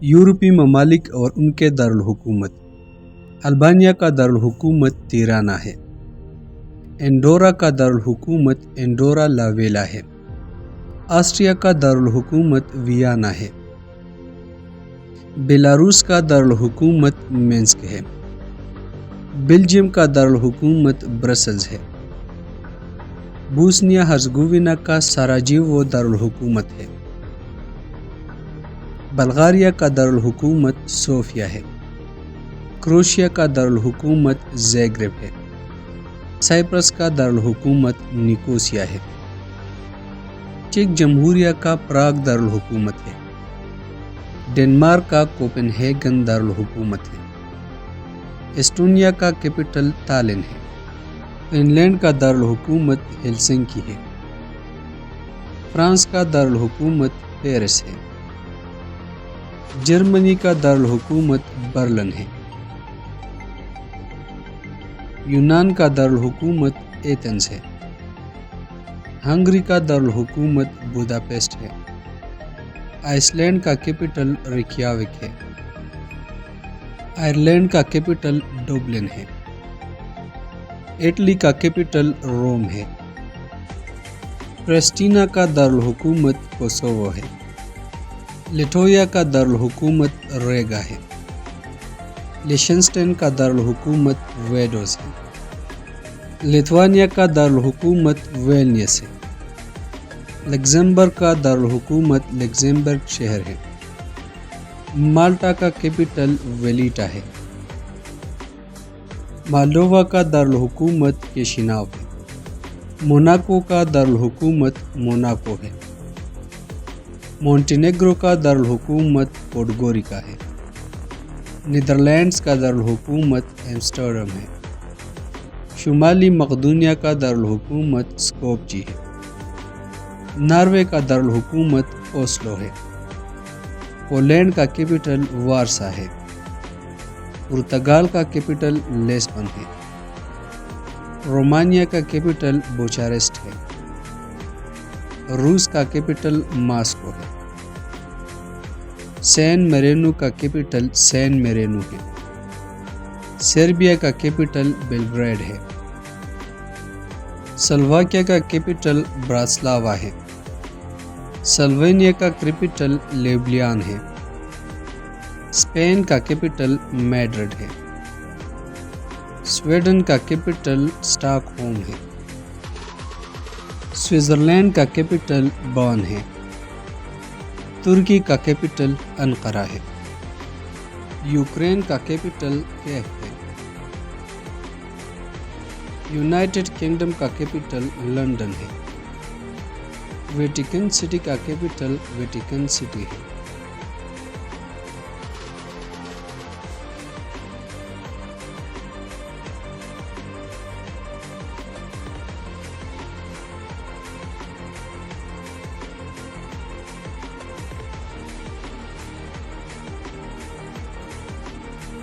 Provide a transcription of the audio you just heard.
یورپی ممالک اور ان کے دارالحکومت: البانیہ کا دارالحکومت تیرانا ہے۔ انڈورا کا دارالحکومت انڈورا لا ویلا ہے۔ آسٹریا کا دارالحکومت ویانا ہے۔ بیلاروس کا دارالحکومت مینسک ہے۔ بیلجیم کا دارالحکومت برسلز ہے۔ بوسنیا ہرزگووینا کا ساراجیوو دارالحکومت ہے۔ بلغاریہ کا دارالحکومت صوفیہ ہے۔ کروشیا کا دارالحکومت زیگریب ہے۔ سائپرس کا دارالحکومت نیکوسیا ہے۔ چیک جمہوریہ کا پراگ دارالحکومت ہے۔ ڈنمارک کا کوپن ہیگن دارالحکومت ہے۔ ایسٹونیا کا کیپٹل تالن ہے۔ فن لینڈ کا دارالحکومت ہیلسنکی ہے۔ فرانس کا دارالحکومت پیرس ہے۔ جرمنی کا دارالحکومت برلن ہے۔ یونان کا دارالحکومت ایتھنز ہے۔ ہنگری کا دارالحکومت بوداپیسٹ ہے۔ آئس لینڈ کا کیپٹل ریکیاوک ہے۔ آئرلینڈ کا کیپٹل ڈبلن ہے۔ اٹلی کا کیپٹل روم ہے۔ پریسٹینا کا دارالحکومت کوسوو ہے۔ لٹویا کا دارالحکومت ریگا ہے۔ لیشنسٹین کا دارالحکومت ویڈوز ہے۔ لیتوانیا کا دارالحکومت ویلنیس ہے۔ لگزمبرگ کا دارالحکومت لگزمبرگ شہر ہے۔ مالٹا کا کیپٹل ویلیٹا ہے۔ مالڈووا کا دارالحکومت کیشیناو ہے۔ موناکو کا دارالحکومت موناکو ہے۔ مونٹینیگرو کا دارالحکومت پوڈگوریکا ہے۔ نیدرلینڈز کا دارالحکومت ایمسٹرڈم ہے۔ شمالی مقدونیہ کا دارالحکومت اسکوپجی ہے۔ ناروے کا دارالحکومت اوسلو ہے۔ پولینڈ کا کیپٹل وارسا ہے۔ پرتگال کا کیپٹل لیسبن ہے۔ رومانیہ کا کیپٹل بوچارسٹ ہے۔ روس کا کیپٹل ماسکو ہے۔ سین میرینو کا کیپٹل سین میرینو ہے۔ سربیا کا کیپٹل بیلگریڈ ہے۔ سلوواکیہ کا کیپٹل براتسلاوا ہے۔ سلوینیا کا کیپٹل لیبلیان ہے۔ اسپین کا کیپٹل میڈرڈ ہے۔ سویڈن کا کیپٹل اسٹاک ہوم ہے۔ سوئٹزرلینڈ کا کیپٹل بان ہے۔ ترکی کا کیپٹل انقرہ ہے۔ یوکرین کا کیپٹل کیف ہے۔ یونائٹڈ کنگڈم کا کیپٹل لندن ہے۔ ویٹیکن سٹی کا کیپٹل ویٹیکن سٹی ہے۔